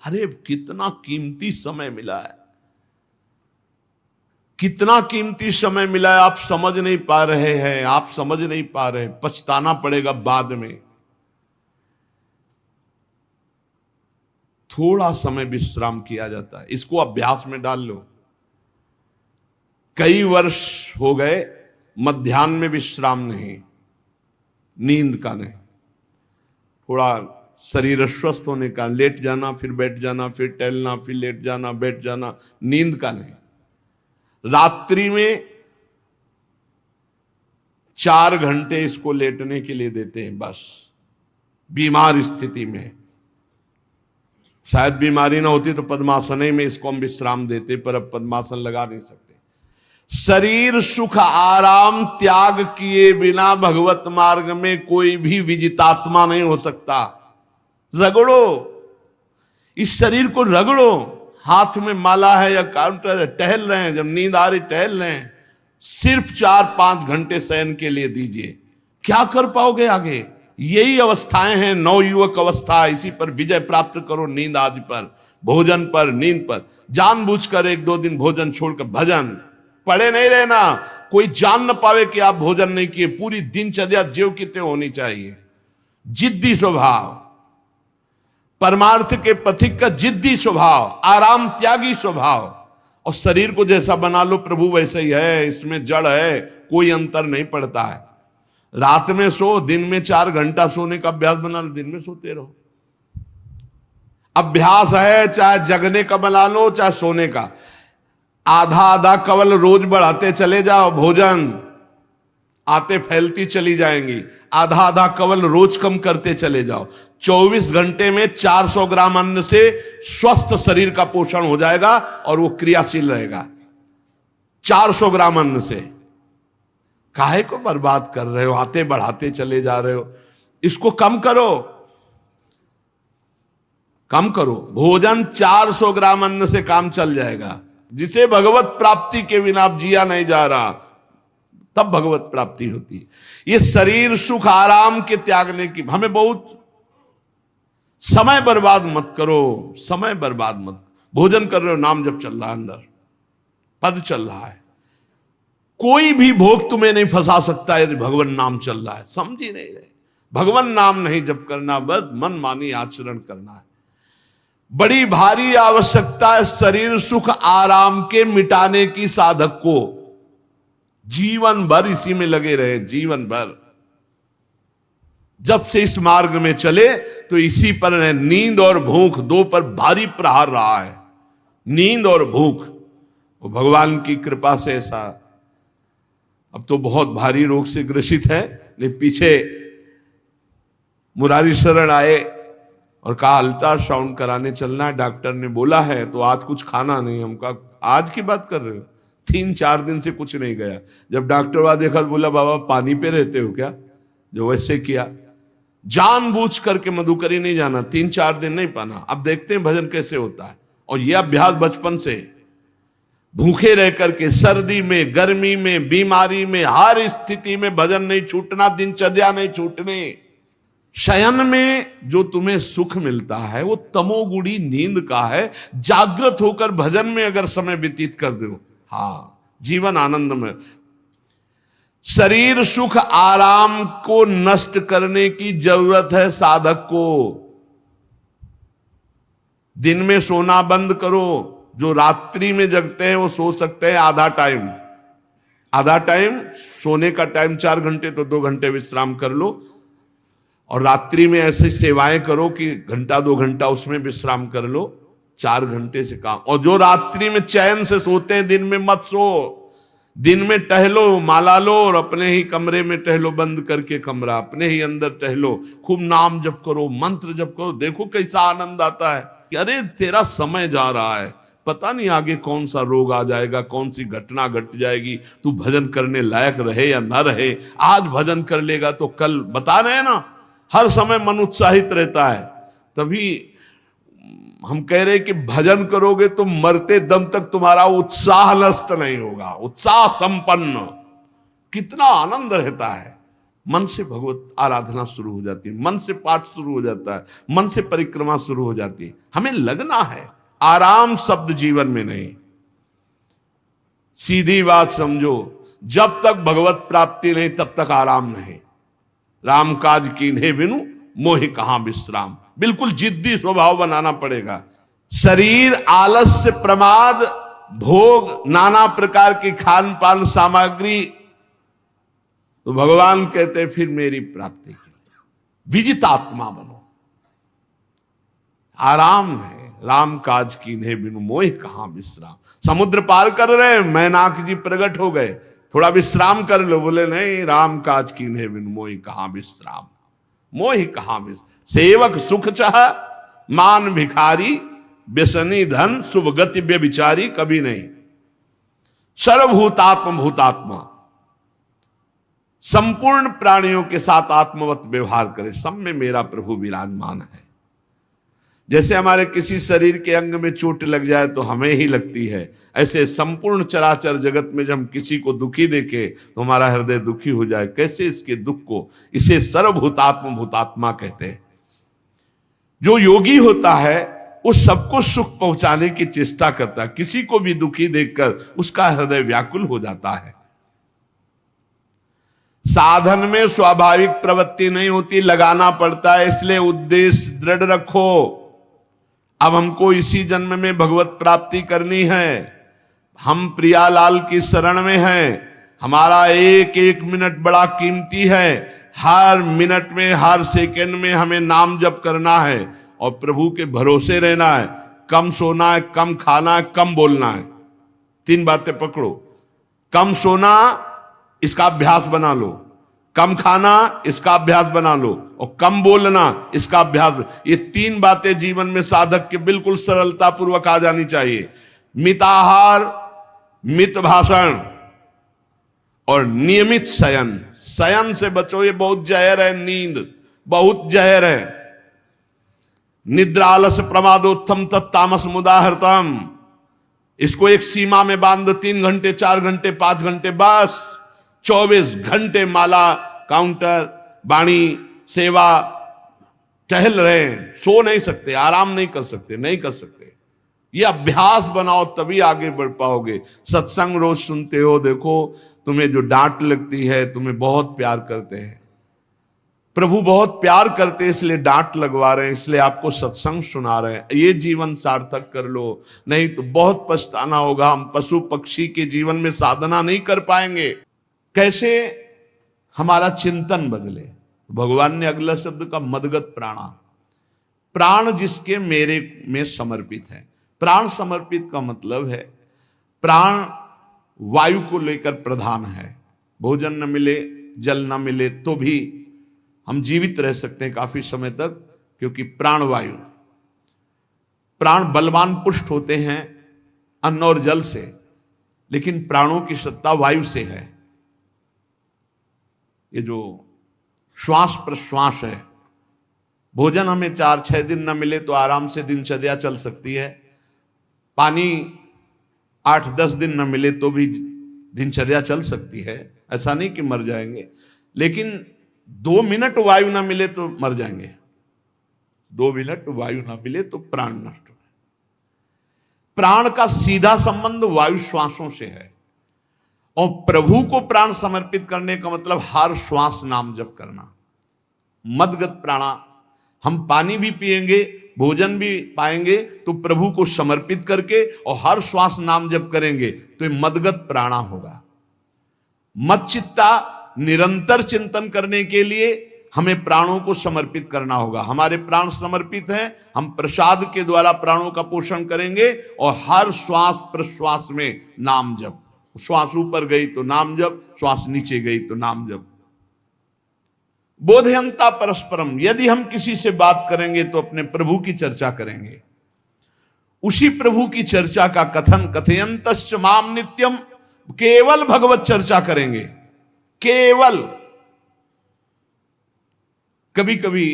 अरे कितना कीमती समय मिला है, कितना कीमती समय मिला है, आप समझ नहीं पा रहे हैं, आप समझ नहीं पा रहे, पछताना पड़ेगा बाद में। थोड़ा समय विश्राम किया जाता है, इसको अभ्यास में डाल लो। कई वर्ष हो गए मध्याह्न में विश्राम नहीं, नींद का नहीं, थोड़ा शरीर स्वस्थ होने का, लेट जाना फिर बैठ जाना फिर टहलना फिर लेट जाना बैठ जाना, नींद का नहीं। रात्रि में 4 घंटे इसको लेटने के लिए देते हैं बस, बीमार स्थिति में। शायद बीमारी ना होती तो पद्मासन में इसको हम विश्राम देते, पर अब पद्मासन लगा नहीं सकते। शरीर सुख आराम त्याग किए बिना भगवत मार्ग में कोई भी विजितात्मा नहीं हो सकता। रगड़ो, इस शरीर को रगड़ो, हाथ में माला है या काउंटर है, टहल रहे हैं, जब नींद आ रही टहल रहे हैं, सिर्फ 4-5 घंटे शयन के लिए दीजिए। क्या कर पाओगे आगे? यही अवस्थाएं हैं, नवयुवक अवस्था। इसी पर विजय प्राप्त करो, नींद आदि पर, भोजन पर, नींद पर। जानबूझकर 1-2 दिन भोजन छोड़कर भजन पड़े नहीं रहना, कोई जान न पावे कि आप भोजन नहीं किए। पूरी दिनचर्या ज्यों की त्यों होनी चाहिए। जिद्दी स्वभाव, परमार्थ के पथिक का जिद्दी स्वभाव, आराम त्यागी स्वभाव। और शरीर को जैसा बना लो प्रभु वैसे ही है, इसमें जड़ है, कोई अंतर नहीं पड़ता है। रात में सो, दिन में 4 घंटा सोने का अभ्यास बना लो, दिन में सोते रहो। अभ्यास है, चाहे जगने का बना लो चाहे सोने का। आधा आधा कवल रोज बढ़ाते चले जाओ, भोजन आते फैलती चली जाएंगी। आधा आधा कवल रोज कम करते चले जाओ। 24 घंटे में 400 ग्राम अन्न से स्वस्थ शरीर का पोषण हो जाएगा और वो क्रियाशील रहेगा। 400 ग्राम अन्न से काहे को बर्बाद कर रहे हो? आते बढ़ाते चले जा रहे हो। इसको कम करो, कम करो। भोजन 400 ग्राम अन्न से काम चल जाएगा। जिसे भगवत प्राप्ति के बिना जिया नहीं जा रहा, तब भगवत प्राप्ति होती है। ये शरीर सुख आराम के त्यागने की, हमें बहुत समय बर्बाद मत करो, समय बर्बाद मत। भोजन कर रहे हो, नाम जब चल रहा है, अंदर पद चल रहा है, कोई भी भोग तुम्हें नहीं फंसा सकता यदि भगवान नाम चल रहा है। समझ ही नहीं रहे, भगवान नाम नहीं जप करना, बस मन मानी आचरण करना है। बड़ी भारी आवश्यकता है शरीर सुख आराम के मिटाने की साधक को। जीवन भर इसी में लगे रहे, जीवन भर। जब से इस मार्ग में चले तो इसी पर है। नींद और भूख दो पर भारी प्रहार रहा है, नींद और भूख। वो भगवान की कृपा से ऐसा, अब तो बहुत भारी रोग से ग्रसित है, लेकिन पीछे मुरारी शरण आए और कहा अल्ट्रासाउंड कराने चलना है, डॉक्टर ने बोला है, तो आज कुछ खाना नहीं। हम कहा आज की बात कर रहे हो? 3-4 दिन से कुछ नहीं गया। जब डॉक्टर वहां देखा तो बोला बाबा पानी पे रहते हो क्या? जो वैसे किया, जानबूझ करके मधुकरी नहीं जाना, 3-4 दिन नहीं पाना। अब देखते हैं भजन कैसे होता है। और यह अभ्यास बचपन से, भूखे रह करके, सर्दी में, गर्मी में, बीमारी में, हर स्थिति में भजन नहीं छूटना, दिनचर्या नहीं छूटने। शयन में जो तुम्हें सुख मिलता है वो तमोगुणी नींद का है। जागृत होकर भजन में अगर समय व्यतीत कर दो, हाँ, जीवन आनंद में। शरीर सुख आराम को नष्ट करने की जरूरत है साधक को। दिन में सोना बंद करो। जो रात्रि में जगते हैं वो सो सकते हैं आधा टाइम, आधा टाइम सोने का टाइम 4 घंटे, तो 2 घंटे विश्राम कर लो। और रात्रि में ऐसी सेवाएं करो कि 1-2 घंटा उसमें विश्राम कर लो, 4 घंटे से काम। और जो रात्रि में चैन से सोते हैं, दिन में मत सो। दिन में टहलो, माला लो और अपने ही कमरे में टहलो, बंद करके कमरा, अपने ही अंदर टहलो, खूब नाम जप करो, मंत्र जप करो। देखो कैसा आनंद आता है कि अरे तेरा समय जा रहा है, पता नहीं आगे कौन सा रोग आ जाएगा, कौन सी घटना घट जाएगी, तू भजन करने लायक रहे या ना रहे। आज भजन कर लेगा तो कल, बता रहे हैं ना, हर समय मन उत्साहित रहता है। तभी हम कह रहे हैं कि भजन करोगे तो मरते दम तक तुम्हारा उत्साह नष्ट नहीं होगा, उत्साह संपन्न। कितना आनंद रहता है, मन से भगवत आराधना शुरू हो जाती है, मन से पाठ शुरू हो जाता है, मन से परिक्रमा शुरू हो जाती है। हमें लगना है, आराम शब्द जीवन में नहीं। सीधी बात समझो, जब तक भगवत प्राप्ति नहीं तब तक आराम नहीं। राम काज कीन्हे बिनु मोहि कहां विश्राम। बिल्कुल जिद्दी स्वभाव बनाना पड़ेगा। शरीर, आलस्य, प्रमाद, भोग, नाना प्रकार की खान पान सामग्री, तो भगवान कहते फिर मेरी प्राप्ति के लिए विजितात्मा बनो। आराम है, राम काज कीन्हे बिनु मोहि कहां विश्राम। समुद्र पार कर रहे, मैनाक जी प्रकट हो गए, थोड़ा विश्राम कर लो। बोले नहीं, राम काज कीन्हे बिनु मोहि कहां विश्राम। मोहि कहां विश्राम। सेवक सुख चाह, मान भिखारी, व्यसनी धन, शुभ गति व्यभिचारी, कभी नहीं। सर्वभूतात्म भूतात्मा, संपूर्ण प्राणियों के साथ आत्मवत व्यवहार करे, सब में मेरा प्रभु विराजमान है। जैसे हमारे किसी शरीर के अंग में चोट लग जाए तो हमें ही लगती है, ऐसे संपूर्ण चराचर जगत में जब हम किसी को दुखी देखे तो हमारा हृदय दुखी हो जाए। कैसे इसके दुख को, इसे सर्वभूतात्म भूतात्मा कहते हैं। जो योगी होता है वो सबको सुख पहुंचाने की चेष्टा करता है, किसी को भी दुखी देखकर उसका हृदय व्याकुल हो जाता है। साधन में स्वाभाविक प्रवृत्ति नहीं होती, लगाना पड़ता है, इसलिए उद्देश्य दृढ़ रखो। अब हमको इसी जन्म में भगवत प्राप्ति करनी है। हम प्रियालाल की शरण में हैं। हमारा एक एक मिनट बड़ा कीमती है। हर मिनट में, हर सेकंड में हमें नाम जप करना है और प्रभु के भरोसे रहना है। कम सोना है, कम खाना है, कम बोलना है। 3 बातें पकड़ो। कम सोना, इसका अभ्यास बना लो। कम खाना, इसका अभ्यास बना लो। और कम बोलना, इसका अभ्यास। ये 3 बातें जीवन में साधक के बिल्कुल सरलता पूर्वक आ जानी चाहिए। मिताहार, मित भाषण और नियमित शयन। शयन से बचो, ये बहुत जहर है। नींद बहुत जहर है। निद्रा आलस प्रमादोत्थम तत्तामस मुदाहृतम। इसको एक सीमा में बांध दो। 3 घंटे, 4 घंटे, 5 घंटे, बस 24 घंटे माला, काउंटर, वाणी, सेवा, टहल रहे हैं। सो नहीं सकते, आराम नहीं कर सकते, नहीं कर सकते। ये अभ्यास बनाओ तभी आगे बढ़ पाओगे। सत्संग रोज सुनते हो, देखो तुम्हें जो डांट लगती है, तुम्हें बहुत प्यार करते हैं। प्रभु बहुत प्यार करते हैं, इसलिए डांट लगवा रहे हैं, इसलिए आपको सत्संग सुना रहे हैं। ये जीवन सार्थक कर लो, नहीं तो बहुत पछताना होगा। हम पशु पक्षी के जीवन में साधना नहीं कर पाएंगे। कैसे हमारा चिंतन बदले। भगवान ने अगला शब्द का मदगत प्राणा। प्राण जिसके मेरे में समर्पित है। प्राण समर्पित का मतलब है प्राण वायु को लेकर प्रधान है। भोजन न मिले, जल न मिले तो भी हम जीवित रह सकते हैं काफी समय तक, क्योंकि प्राण वायु। प्राण बलवान पुष्ट होते हैं अन्न और जल से, लेकिन प्राणों की सत्ता वायु से है। ये जो श्वास प्रश्वास है, भोजन हमें 4-6 दिन न मिले तो आराम से दिनचर्या चल सकती है। पानी 8-10 दिन न मिले तो भी दिनचर्या चल सकती है। ऐसा नहीं कि मर जाएंगे, लेकिन 2 मिनट वायु ना मिले तो मर जाएंगे। 2 मिनट वायु ना मिले तो प्राण नष्ट हो। प्राण का सीधा संबंध वायु श्वासों से है। और प्रभु को प्राण समर्पित करने का मतलब हर श्वास नाम जप करना। मदगत प्राणा। हम पानी भी पिएंगे, भोजन भी पाएंगे तो प्रभु को समर्पित करके और हर श्वास नाम जप करेंगे तो ये मदगत प्राणा होगा। मत चित्ता, निरंतर चिंतन करने के लिए हमें प्राणों को समर्पित करना होगा। हमारे प्राण समर्पित हैं, हम प्रसाद के द्वारा प्राणों का पोषण करेंगे और हर श्वास प्रश्वास में नाम जप। श्वास ऊपर गई तो नाम जप, श्वास नीचे गई तो नाम जप। बोधयंता परस्परम। यदि हम किसी से बात करेंगे तो अपने प्रभु की चर्चा करेंगे। उसी प्रभु की चर्चा का कथन, कथयंतश्च माम नित्यम, केवल भगवत चर्चा करेंगे। केवल। कभी कभी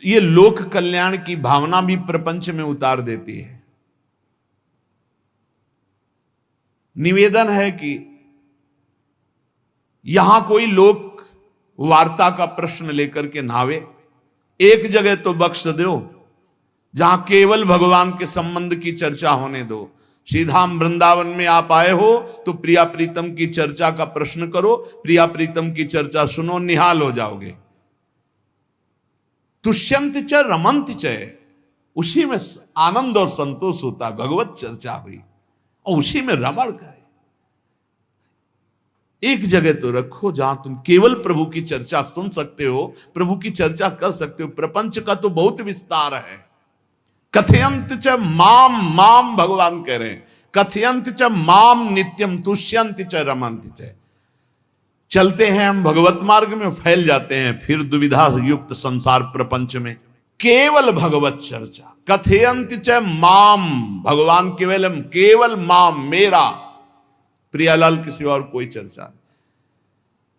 ये लोक कल्याण की भावना भी प्रपंच में उतार देती है। निवेदन है कि यहां कोई लोक वार्ता का प्रश्न लेकर के नावे, एक जगह तो बख्श दो जहां केवल भगवान के संबंध की चर्चा होने दो। श्रीधाम वृंदावन में आप आए हो तो प्रिया प्रीतम की चर्चा का प्रश्न करो, प्रिया प्रीतम की चर्चा सुनो, निहाल हो जाओगे। तुष्यंत च रमंत च, उसी में आनंद और संतोष होता है। भगवत चर्चा हुई और उसी में रमण करे। एक जगह तो रखो जहां तुम केवल प्रभु की चर्चा सुन सकते हो, प्रभु की चर्चा कर सकते हो। प्रपंच का तो बहुत विस्तार है। कथयंत च माम, माम भगवान कह रहे हैं, कथयंत च माम नित्यम तुष्यंत च रमंत च। चलते हैं हम भगवत मार्ग में, फैल जाते हैं फिर दुविधा युक्त संसार प्रपंच में। केवल भगवत चर्चा, कथयंत च माम, भगवान केवल माम, मेरा, प्रियालाल की सिवा और कोई चर्चा नहीं।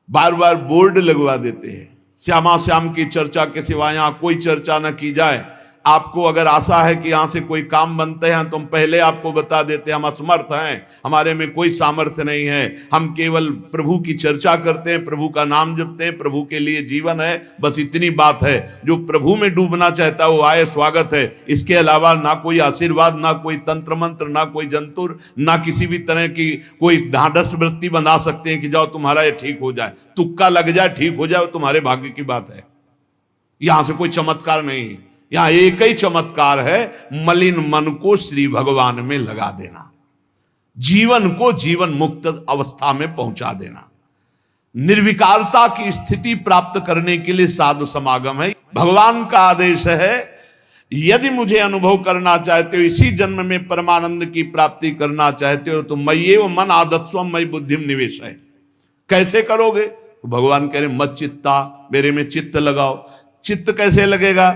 बार बार बोर्ड लगवा देते हैं, श्यामा श्याम की चर्चा के सिवा यहां कोई चर्चा न की जाए। आपको अगर आशा है कि यहां से कोई काम बनते हैं तो हम पहले आपको बता देते हैं, हम असमर्थ हैं, हमारे में कोई सामर्थ्य नहीं है। हम केवल प्रभु की चर्चा करते हैं, प्रभु का नाम जपते हैं, प्रभु के लिए जीवन है, बस इतनी बात है। जो प्रभु में डूबना चाहता है वो आए, स्वागत है। इसके अलावा ना कोई आशीर्वाद, ना कोई तंत्र मंत्र, ना कोई जंतुर, ना किसी भी तरह की कोई ढांढस वृत्ति बना सकते हैं कि जाओ तुम्हारा ये ठीक हो जाए, तुक्का लग जाए, ठीक हो जाए, तुम्हारे भाग्य की बात है। यहां से कोई चमत्कार नहीं, यहां एक ही चमत्कार है, मलिन मन को श्री भगवान में लगा देना, जीवन को जीवन मुक्त अवस्था में पहुंचा देना। निर्विकारता की स्थिति प्राप्त करने के लिए साधु समागम है। भगवान का आदेश है, यदि मुझे अनुभव करना चाहते हो, इसी जन्म में परमानंद की प्राप्ति करना चाहते हो, तो मय्येव मन आदत्स्व मयि बुद्धिम निवेश है। कैसे करोगे? तो भगवान कह रहे मत चित्ता, मेरे में चित्त लगाओ। चित्त कैसे लगेगा?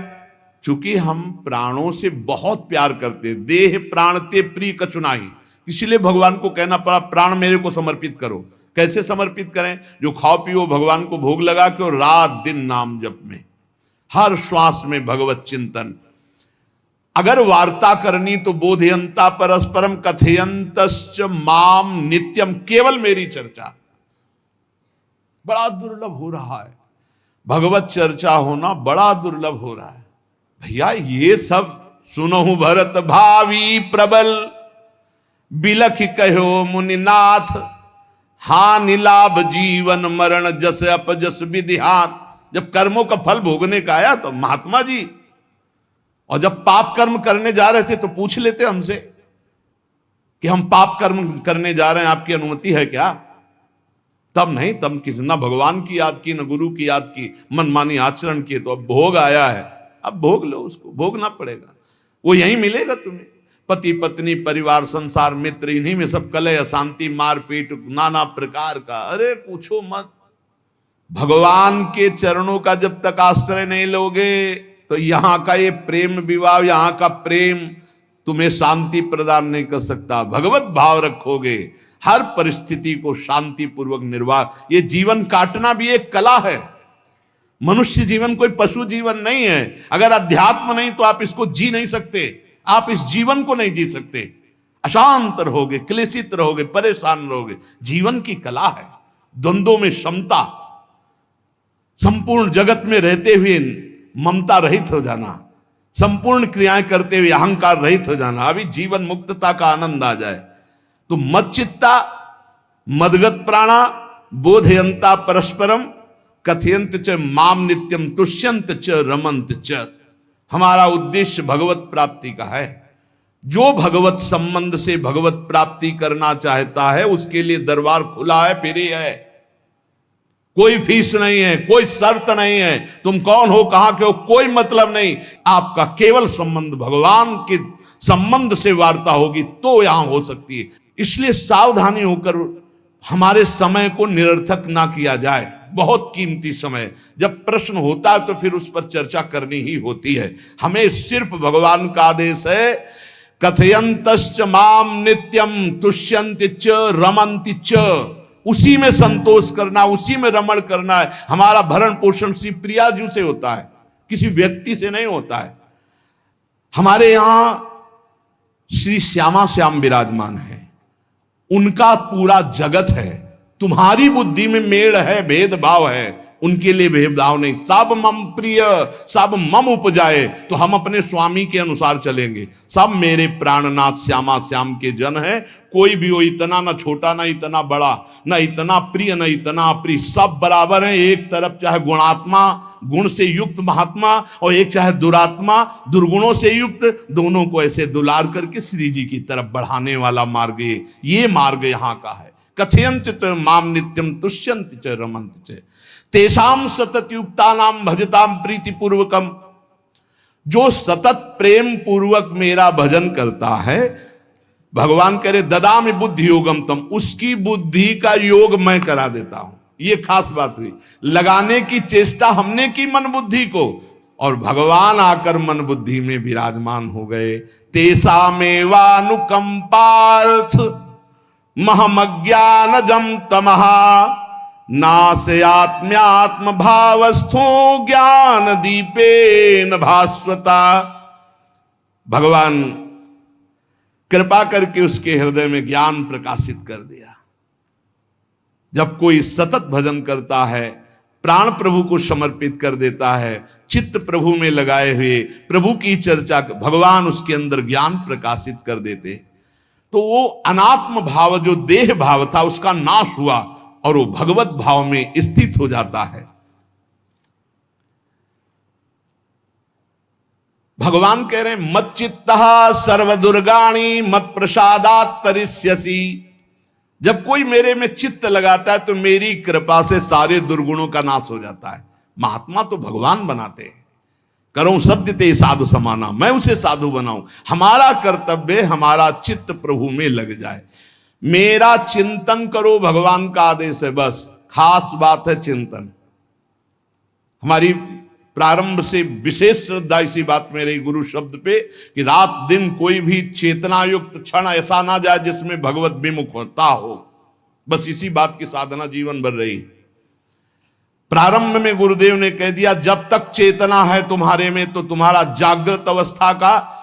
चूंकि हम प्राणों से बहुत प्यार करते, देह प्राण ते प्रिय कचुनाई, इसलिए भगवान को कहना पड़ा प्राण मेरे को समर्पित करो। कैसे समर्पित करें? जो खाओ पियो भगवान को भोग लगा के, और रात दिन नाम जप में, हर श्वास में भगवत चिंतन। अगर वार्ता करनी तो बोधयंता परस्परम कथयंतश्च माम नित्यम, केवल मेरी चर्चा। बड़ा दुर्लभ हो रहा है, भगवत चर्चा होना बड़ा दुर्लभ हो रहा है। भैया ये सब सुनहु भरत भावी प्रबल, बिलख कहो मुनिनाथ, हानि लाभ जीवन मरण जस अपजस विधिहात। जब कर्मों का फल भोगने का आया तो महात्मा जी, और जब पाप कर्म करने जा रहे थे तो पूछ लेते हमसे कि हम पाप कर्म करने जा रहे हैं, आपकी अनुमति है क्या? तब नहीं, तब किसी ना भगवान की याद की, न गुरु की याद की, मनमानी आचरण किए। तो अब भोग आया है, अब भोग लो, उसको भोगना पड़ेगा, वो यहीं मिलेगा तुम्हें। पति पत्नी परिवार संसार मित्र, इन्हीं में सब कलह अशांति मारपीट नाना प्रकार का। अरे पूछो मत, भगवान के चरणों का जब तक आश्रय नहीं लोगे तो यहां का ये प्रेम विवाह, यहां का प्रेम तुम्हें शांति प्रदान नहीं कर सकता। भगवत भाव रखोगे, हर परिस्थिति को शांति पूर्वक निर्वाह। ये जीवन काटना भी एक कला है। मनुष्य जीवन कोई पशु जीवन नहीं है। अगर अध्यात्म नहीं तो आप इसको जी नहीं सकते, आप इस जीवन को नहीं जी सकते। अशांत रहोगे, क्लेशित रहोगे, परेशान रहोगे। जीवन की कला है द्वंद्वों में समता, संपूर्ण जगत में रहते हुए ममता रहित हो जाना, संपूर्ण क्रियाएं करते हुए अहंकार रहित हो जाना। अभी जीवन मुक्तता का आनंद आ जाए तो मच्चित्ता मदगत प्राणा बोधयंता परस्परम कथयंत च माम नित्यम तुष्यंत च रमंत च। हमारा उद्देश्य भगवत प्राप्ति का है। जो भगवत संबंध से भगवत प्राप्ति करना चाहता है उसके लिए दरबार खुला है, फ्री है, कोई फीस नहीं है, कोई शर्त नहीं है। तुम कौन हो, कहां के हो, कोई मतलब नहीं। आपका केवल संबंध भगवान के संबंध से वार्ता होगी तो यहां हो सकती है। इसलिए सावधानी होकर हमारे समय को निरर्थक ना किया जाए। बहुत कीमती समय, जब प्रश्न होता है तो फिर उस पर चर्चा करनी ही होती है। हमें सिर्फ भगवान का आदेश है, कथयंतश्च माम नित्यम तुष्यंत च रमंति च। उसी में संतोष करना, उसी में रमण करना है। हमारा भरण पोषण श्री प्रिया जी से होता है, किसी व्यक्ति से नहीं होता है। हमारे यहां श्री श्यामा श्याम विराजमान है, उनका पूरा जगत है। तुम्हारी बुद्धि में मेड़ है, भेदभाव है, उनके लिए भेदभाव नहीं। सब मम प्रिय, सब मम उपजाए, तो हम अपने स्वामी के अनुसार चलेंगे। सब मेरे प्राणनाथ श्यामा श्याम के जन है, कोई भी हो, इतना ना छोटा ना इतना बड़ा, ना इतना प्रिय ना इतना अप्रिय, सब बराबर है। एक तरफ चाहे गुणात्मा, गुण से युक्त महात्मा, और एक चाहे दुरात्मा, दुर्गुणों से युक्त, दोनों को ऐसे दुलार करके श्री जी की तरफ बढ़ाने वाला मार्ग ये मार्ग यहाँ का है। कथयंत च माम नित्यम तुष्यंत च रमंत च तेषाम सतत युक्ता नाम भजताम प्रीति पूर्वकम। जो सतत प्रेम पूर्वक मेरा भजन करता है, भगवान कह रहे ददामि बुद्धि योगम तम, उसकी बुद्धि का योग मैं करा देता हूं। ये खास बात हुई, लगाने की चेष्टा हमने की मन बुद्धि को, और भगवान आकर मन बुद्धि में विराजमान हो गए। तेषामेवानुकंपार्थ महमज्ञानजम तमहा नास्यात्म्यात्म भावस्थो ज्ञान दीपेन भास्वता। भगवान कृपा करके उसके हृदय में ज्ञान प्रकाशित कर दिया। जब कोई सतत भजन करता है, प्राण प्रभु को समर्पित कर देता है, चित्त प्रभु में लगाए हुए प्रभु की चर्चा, भगवान उसके अंदर ज्ञान प्रकाशित कर देते, तो वो अनात्म भाव जो देह भाव था उसका नाश हुआ और वो भगवत भाव में स्थित हो जाता है। भगवान कह रहे हैं मत चित्तः सर्वदुर्गाणि मत प्रसादात् तरिष्यसि। जब कोई मेरे में चित्त लगाता है तो मेरी कृपा से सारे दुर्गुणों का नाश हो जाता है। महात्मा तो भगवान बनाते हैं। करो सत्य ते साधु समाना, मैं उसे साधु बनाऊं। हमारा कर्तव्य, हमारा चित्त प्रभु में लग जाए। मेरा चिंतन करो, भगवान का आदेश है, बस खास बात है चिंतन। हमारी प्रारंभ से विशेष श्रद्धा इसी बात में रही गुरु शब्द पे, कि रात दिन कोई भी चेतनायुक्त क्षण ऐसा ना जाए जिसमें भगवत विमुख होता हो। बस इसी बात की साधना जीवन भर रही। प्रारंभ में गुरुदेव ने कह दिया जब तक चेतना है तुम्हारे में, तो तुम्हारा जागृत अवस्था का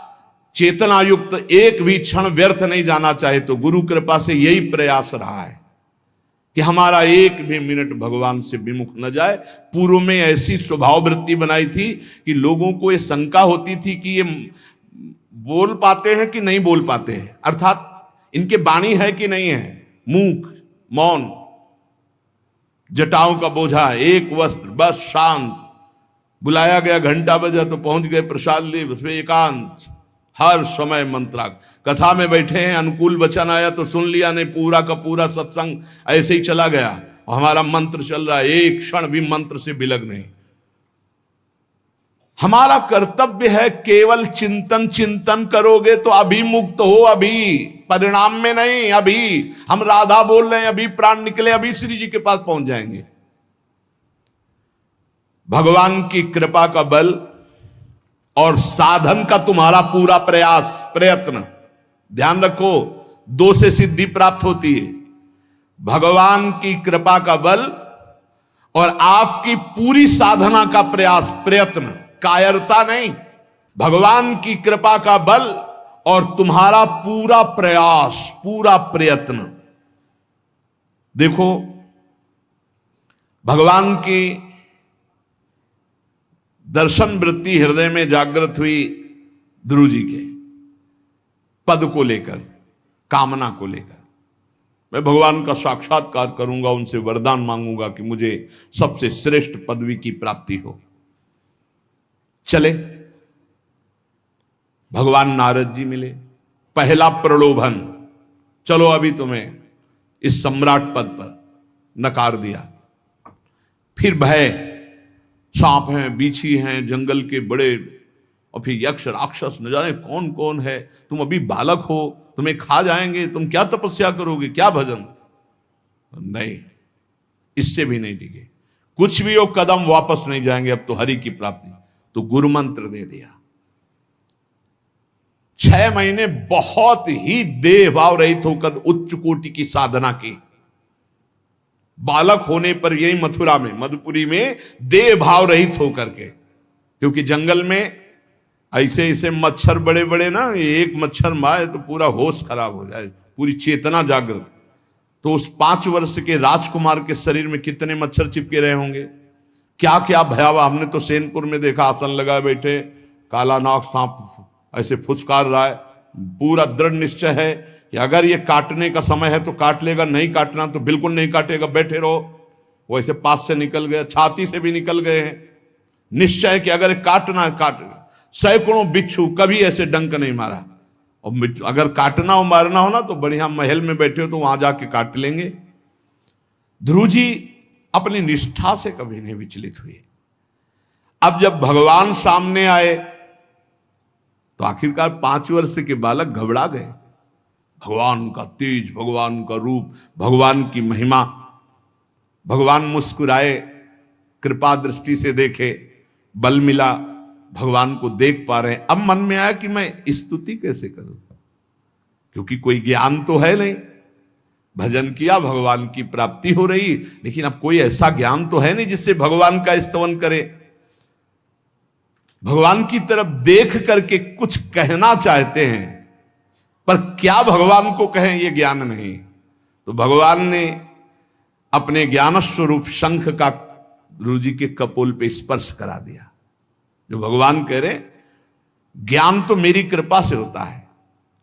चेतना युक्त एक भी क्षण व्यर्थ नहीं जाना चाहे। तो गुरु कृपा से यही प्रयास रहा है कि हमारा एक भी मिनट भगवान से विमुख न जाए। पूर्व में ऐसी स्वभाव वृत्ति बनाई थी कि लोगों को ये शंका होती थी कि ये बोल पाते हैं कि नहीं बोल पाते हैं, अर्थात इनके वाणी है कि नहीं है, मूक मौन, जटाओं का बोझा, एक वस्त्र, बस शांत। बुलाया गया, घंटा बजा तो पहुंच गए, प्रसाद ले, उसमें एकांत, हर समय मंत्रा। कथा में बैठे हैं, अनुकूल वचन आया तो सुन लिया, नहीं पूरा का पूरा सत्संग ऐसे ही चला गया। और हमारा मंत्र चल रहा है, एक क्षण भी मंत्र से बिलग नहीं। हमारा कर्तव्य है केवल चिंतन। चिंतन करोगे तो अभी मुक्त हो, अभी परिणाम में नहीं। अभी हम राधा बोल रहे हैं, अभी प्राण निकले, अभी श्री जी के पास पहुंच जाएंगे। भगवान की कृपा का बल और साधन का तुम्हारा पूरा प्रयास प्रयत्न, ध्यान रखो, दो से सिद्धि प्राप्त होती है। भगवान की कृपा का बल और आपकी पूरी साधना का प्रयास प्रयत्न, कायरता नहीं। भगवान की कृपा का बल और तुम्हारा पूरा प्रयास, पूरा प्रयत्न। देखो भगवान की दर्शन वृत्ति हृदय में जागृत हुई ध्रुव जी के पद को लेकर, कामना को लेकर। मैं भगवान का साक्षात्कार करूंगा, उनसे वरदान मांगूंगा कि मुझे सबसे श्रेष्ठ पदवी की प्राप्ति हो। चले, भगवान नारद जी मिले। पहला प्रलोभन, चलो अभी तुम्हें इस सम्राट पद पर नकार दिया। फिर भय, सांप हैं, बीछी हैं, जंगल के बड़े, और फिर यक्ष राक्षस, न जाने कौन कौन है। तुम अभी बालक हो, तुम्हें खा जाएंगे, तुम क्या तपस्या करोगे, क्या भजन। नहीं, इससे भी नहीं टिके। कुछ भी हो, कदम वापस नहीं जाएंगे, अब तो हरि की प्राप्ति। तो गुरु मंत्र दे दिया। 6 महीने बहुत ही देह भाव रहित होकर उच्च कोटि की साधना की। बालक होने पर यही मथुरा में, मधुपुरी में देह भाव रहित होकर के, क्योंकि जंगल में ऐसे ऐसे मच्छर बड़े बड़े ना, एक मच्छर मारे तो पूरा होश खराब हो जाए, पूरी चेतना जागृत। तो उस 5 वर्ष के राजकुमार के शरीर में कितने मच्छर चिपके रहे होंगे, क्या क्या भयावह। हमने तो सैनपुर में देखा, आसन लगाए बैठे, काला नाग सांप ऐसे फुसकार रहा है। पूरा दृढ़ निश्चय है कि अगर ये काटने का समय है तो काट लेगा, नहीं काटना तो बिल्कुल नहीं काटेगा, बैठे रहो। वो ऐसे पास से निकल गए, छाती से भी निकल गए हैं। निश्चय कि अगर काटना है काट। सैकड़ों बिच्छू, कभी ऐसे डंक नहीं मारा। और अगर काटना हो मारना हो ना तो बढ़िया महल में बैठे हो तो वहां जाके काट लेंगे। ध्रुव जी अपनी निष्ठा से कभी नहीं विचलित हुए। अब जब भगवान सामने आए तो आखिरकार 5 वर्ष के बालक घबरा गए। भगवान का तेज, भगवान का रूप, भगवान की महिमा। भगवान मुस्कुराए, कृपा दृष्टि से देखे, बल मिला, भगवान को देख पा रहे हैं। अब मन में आया कि मैं स्तुति कैसे करूं, क्योंकि कोई ज्ञान तो है नहीं। भजन किया, भगवान की प्राप्ति हो रही, लेकिन अब कोई ऐसा ज्ञान तो है नहीं जिससे भगवान का स्तवन करे। भगवान की तरफ देख करके कुछ कहना चाहते हैं, पर क्या भगवान को कहें ये ज्ञान नहीं। तो भगवान ने अपने ज्ञान स्वरूप शंख का ध्रुव जी के कपोल पे स्पर्श करा दिया। जो भगवान कह रहे, ज्ञान तो मेरी कृपा से होता है।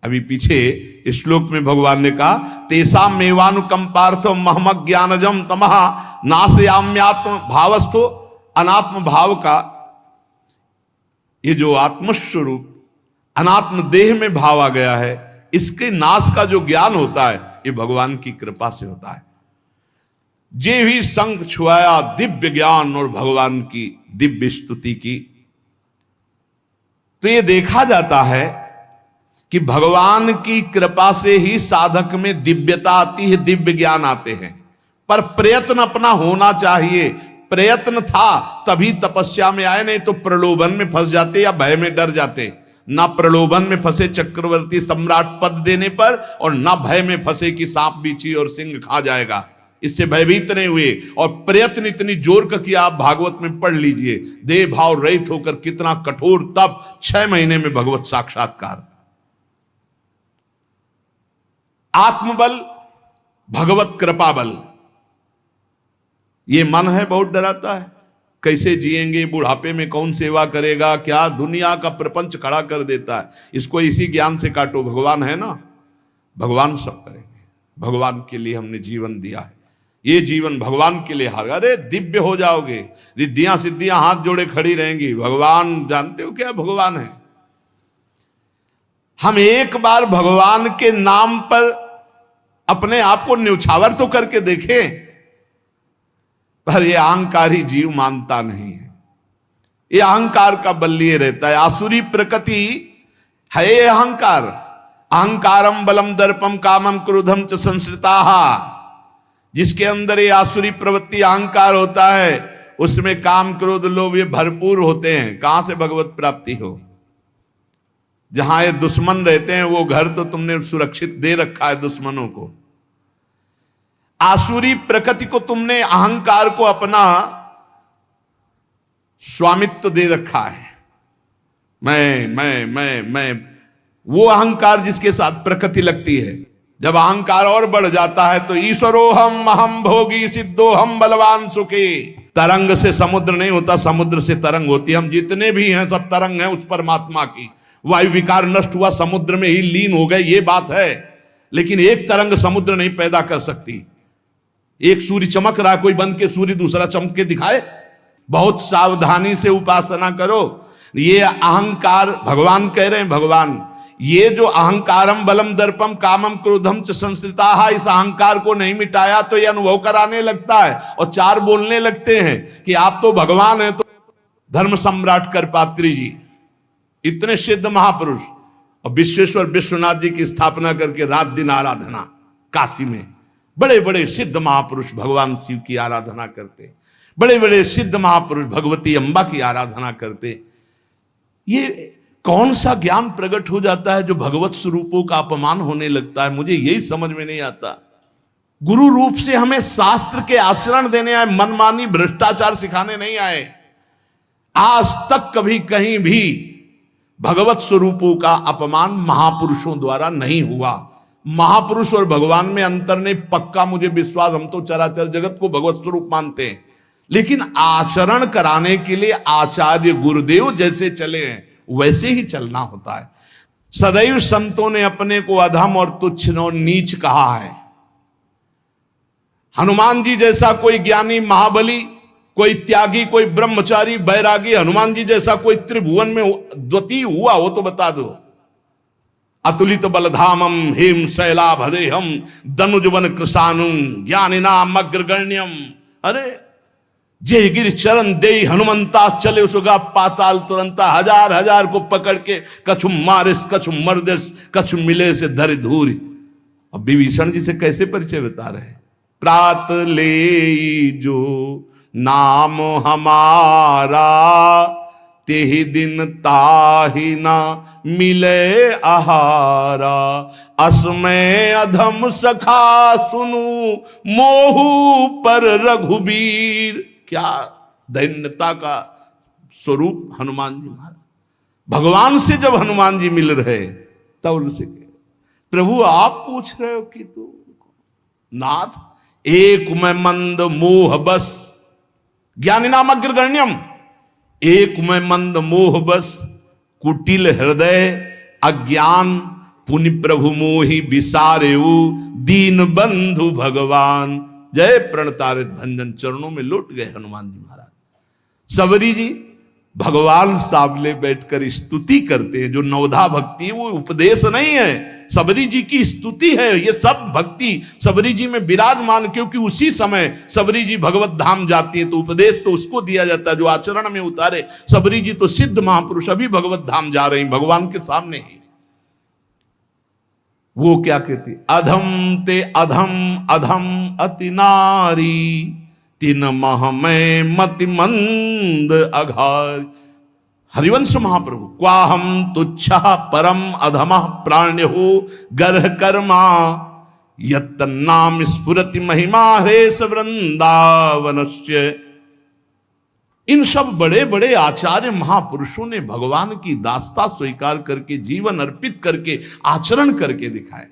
अभी पीछे इस श्लोक में भगवान ने कहा, तेसा मेवानुकंपार्थ महमक ज्ञानजम तमः नाशयाम्यात्म भावस्थो। अनात्म भाव का ये जो आत्मस्वरूप अनात्म देह में भाव आ गया है, इसके नाश का जो ज्ञान होता है ये भगवान की कृपा से होता है। जे भी संग छुआया दिव्य ज्ञान और भगवान की दिव्य स्तुति की। तो ये देखा जाता है कि भगवान की कृपा से ही साधक में दिव्यता आती है, दिव्य ज्ञान आते हैं। पर प्रयत्न अपना होना चाहिए। प्रयत्न था तभी तपस्या में आए, नहीं तो प्रलोभन में फंस जाते या भय में डर जाते। ना प्रलोभन में फंसे चक्रवर्ती सम्राट पद देने पर, और ना भय में फंसे कि सांप बिच्छी और सिंह खा जाएगा, इससे भयभीत नहीं हुए। और प्रयत्न इतनी जोर का किया, आप भागवत में पढ़ लीजिए, देह भाव रहित होकर कितना कठोर तप, 6 महीने में भगवत साक्षात्कार। आत्मबल, भगवत कृपा बल। ये मन है बहुत डराता है, कैसे जिएंगे, बुढ़ापे में कौन सेवा करेगा, क्या दुनिया का प्रपंच खड़ा कर देता है। इसको इसी ज्ञान से काटो, भगवान है ना, भगवान सब करेंगे। भगवान के लिए हमने जीवन दिया है, ये जीवन भगवान के लिए हार। अरे दिव्य हो जाओगे, रिद्धियां सिद्धियां हाथ जोड़े खड़ी रहेंगी। भगवान जानते हो क्या भगवान है। हम एक बार भगवान के नाम पर अपने आप को न्यौछावर तो करके देखें, पर यह अहंकारी जीव मानता नहीं है। यह अहंकार का बल लिए रहता है। आसुरी प्रकृति है ये अहंकार। अहंकारम बलम दर्पम कामम क्रोधम च संश्रिताः। जिसके अंदर ये आसुरी प्रवृत्ति अहंकार होता है, उसमें काम क्रोध लोभ ये भरपूर होते हैं। कहां से भगवत प्राप्ति हो। जहां ये दुश्मन रहते हैं वो घर तो तुमने सुरक्षित दे रखा है दुश्मनों को। आसुरी प्रकृति को तुमने, अहंकार को अपना स्वामित्व दे रखा है। मैं वो अहंकार जिसके साथ प्रकृति लगती है। जब अहंकार और बढ़ जाता है तो ईश्वरोहम अहम भोगी सिद्धोहम बलवान सुखी। तरंग से समुद्र नहीं होता, समुद्र से तरंग होती है। हम जितने भी हैं सब तरंग हैं उस परमात्मा की। वायु विकार नष्ट हुआ, समुद्र में ही लीन हो गए, ये बात है। लेकिन एक तरंग समुद्र नहीं पैदा कर सकती। एक सूर्य चमक रहा, कोई बंद के सूर्य दूसरा चमक के दिखाए। बहुत सावधानी से उपासना करो। ये अहंकार, भगवान कह रहे हैं, भगवान ये जो अहंकारम बलम दर्पम कामम क्रोधम च संश्रिताः, इस अहंकार को नहीं मिटाया तो ये अनुभव कराने लगता है और 4 बोलने लगते हैं कि आप तो भगवान हैं। तो धर्म सम्राट करपात्री जी, इतने सिद्ध महापुरुष, और विश्वेश्वर विश्वनाथ जी की स्थापना करके रात दिन आराधना, काशी में बड़े बड़े सिद्ध महापुरुष भगवान शिव की आराधना करते, बड़े बड़े सिद्ध महापुरुष भगवती अम्बा की आराधना करते। ये कौन सा ज्ञान प्रकट हो जाता है जो भगवत स्वरूपों का अपमान होने लगता है। मुझे यही समझ में नहीं आता। गुरु रूप से हमें शास्त्र के आचरण देने आए, मनमानी भ्रष्टाचार सिखाने नहीं आए। आज तक कभी कहीं भी भगवत स्वरूपों का अपमान महापुरुषों द्वारा नहीं हुआ। महापुरुष और भगवान में अंतर नहीं, पक्का मुझे विश्वास, हम तो चराचर जगत को भगवत स्वरूप मानते हैं, लेकिन आचरण कराने के लिए आचार्य गुरुदेव जैसे चले हैं वैसे ही चलना होता है। सदैव संतों ने अपने को अधम और तुच्छ और नीच कहा है। हनुमान जी जैसा कोई ज्ञानी, महाबली, कोई त्यागी, कोई ब्रह्मचारी, बैरागी, हनुमान जी जैसा कोई त्रिभुवन में द्वितीय हुआ हो तो बता दो। अतुलित बलधामम हेम शैलाभदेहम दनुजवन कृशानुम ज्ञानिनाम अग्रगण्यम। अरे जय गिर चरण दे हनुमंता चले उसगा पाताल तुरंता, हजार हजार को पकड़ के कछु मारिस कछु मर्दिस कछु मिले से धर धूरी। अब विभीषण जी से कैसे परिचय बता रहे हैं। प्रात ले जो नाम हमारा तेहि दिन ताहि ना मिले आहारा। असमय अधम सखा सुनु मोहु पर रघुबीर। क्या दैन्यता का स्वरूप हनुमान जी महाराज। भगवान से जब हनुमान जी मिल रहे तब उनसे प्रभु आप पूछ रहे हो कि तू नाथ एक मैं मंद मोह बस ज्ञानी नाम अग्रगण्यम। एक मैं मंद मोह बस कुटिल हृदय अज्ञान पुनि प्रभु मोहि विसारेऊ दीन बंधु भगवान। जय प्रणतारित भंजन चरणों में लौट गए हनुमान जी महाराज। सबरी जी भगवान सामने बैठकर स्तुति करते हैं। जो नवधा भक्ति है वो उपदेश नहीं है, सबरी जी की स्तुति है। ये सब भक्ति सबरी जी में विराजमान, क्योंकि उसी समय सबरी जी भगवत धाम जाती है तो उपदेश तो उसको दिया जाता है जो आचरण में उतारे। सबरी जी तो सिद्ध महापुरुष अभी भगवत धाम जा रहे हैं भगवान के सामने ही। वो क्या कहती, अधम ते अधम अधम अति नारी तीन मह में मति मंद अघार। हरिवंश महाप्रभु क्वाहम तुच्छ परम अधम प्राण्य हो गर्ह कर्मा यत नाम स्फुरति महिमा हरेश वृंदावनस्य। इन सब बड़े बड़े आचार्य महापुरुषों ने भगवान की दास्ता स्वीकार करके जीवन अर्पित करके आचरण करके दिखाए।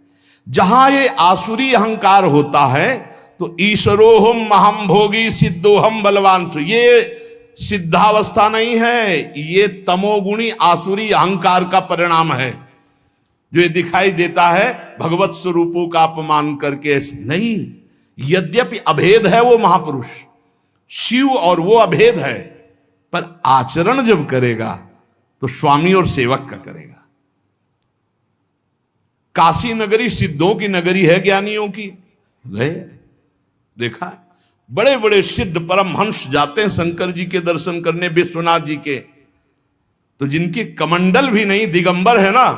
जहां ये आसुरी अहंकार होता है तो ईश्वरोहम महम भोगी सिद्धोहम बलवान, ये सिद्धावस्था नहीं है, ये तमोगुणी आसुरी अहंकार का परिणाम है जो ये दिखाई देता है भगवत स्वरूपों का अपमान करके। नहीं, यद्यपि अभेद है वो महापुरुष शिव और वो अभेद है, पर आचरण जब करेगा तो स्वामी और सेवक का करेगा। काशी नगरी सिद्धों की नगरी है, ज्ञानियों की देखा है। बड़े बड़े सिद्ध परमहंस जाते हैं शंकर जी के दर्शन करने, विश्वनाथ जी के, तो जिनके कमंडल भी नहीं दिगंबर है ना,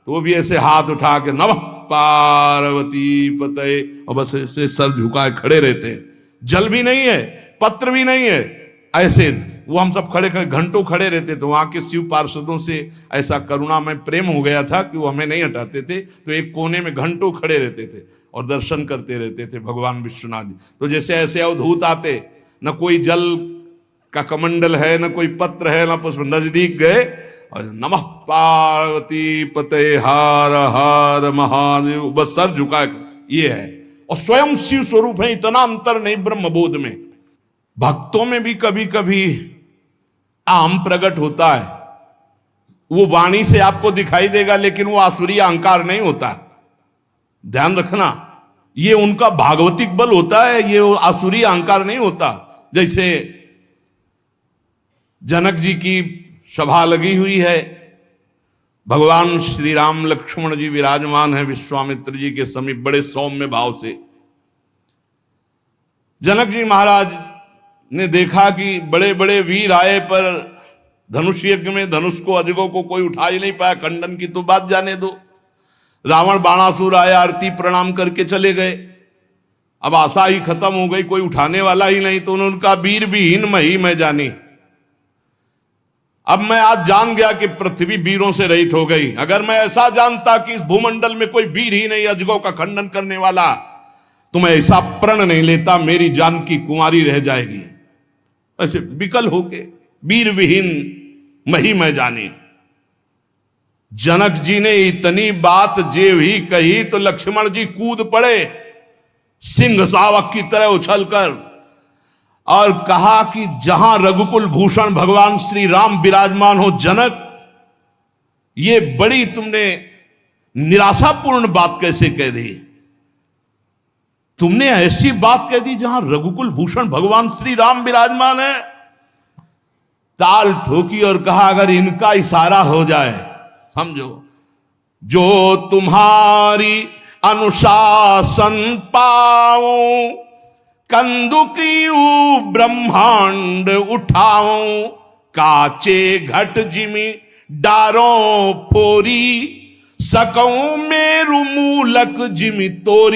तो वो भी ऐसे हाथ उठा के नमः पार्वती पते और बस ऐसे सर झुकाए खड़े रहते हैं। जल भी नहीं है, पत्र भी नहीं है, ऐसे वो हम सब खड़े खड़े घंटों खड़े रहते। तो वहां के शिव पार्षदों से ऐसा करुणा में प्रेम हो गया था कि वो हमें नहीं हटाते थे, तो एक कोने में घंटों खड़े रहते थे और दर्शन करते रहते थे भगवान विश्वनाथ जी। तो जैसे ऐसे अवधूत आते, न कोई जल का कमंडल है, न कोई पत्र है, न पुष्प, नजदीक गए और नमः पार्वती पते हार हार महादेव, बस सर झुकाए, ये है। और स्वयं शिव स्वरूप है, इतना अंतर नहीं ब्रह्मबोध में। भक्तों में भी कभी कभी आम प्रकट होता है, वो वाणी से आपको दिखाई देगा, लेकिन वो आसुरी अहंकार नहीं होता। ध्यान रखना, ये उनका भागवतिक बल होता है, ये आसुरी अहंकार नहीं होता। जैसे जनक जी की सभा लगी हुई है, भगवान श्री राम लक्ष्मण जी विराजमान है विश्वामित्र जी के समीप बड़े सौम्य भाव से। जनक जी महाराज ने देखा कि बड़े बड़े वीर आए पर धनुष यज्ञ में धनुष को अजगों को कोई उठा ही नहीं पाया, खंडन की तो बात जाने दो। रावण बाणासुर आया, आरती प्रणाम करके चले गए। अब आशा ही खत्म हो गई, कोई उठाने वाला ही नहीं, तो उन्होंने कहा वीर विहीन मही मैं जानी। अब मैं आज जान गया कि पृथ्वी वीरों से रहित हो गई। अगर मैं ऐसा जानता कि इस भूमंडल में कोई वीर ही नहीं अजगों का खंडन करने वाला, तो मैं ऐसा प्रण नहीं लेता, मेरी जान की कुंवारी रह जाएगी। ऐसे विकल होके वीर विहीन मही मैं जानी। जनक जी ने इतनी बात जे ही कही तो लक्ष्मण जी कूद पड़े सिंह शावक की तरह उछलकर, और कहा कि जहां रघुकुल भूषण भगवान श्री राम विराजमान हो जनक, ये बड़ी तुमने निराशापूर्ण बात कैसे कह दी? तुमने ऐसी बात कह दी जहां रघुकुल भूषण भगवान श्री राम विराजमान है। ताल ठोकी और कहा अगर इनका इशारा हो जाए, समझो, जो तुम्हारी अनुशासन पाओ, कंदुकियू ब्रह्मांड उठाओ, काचे घट जिमी डारो फोरी, सकऊं मेरु मूलक जिमी तोरी।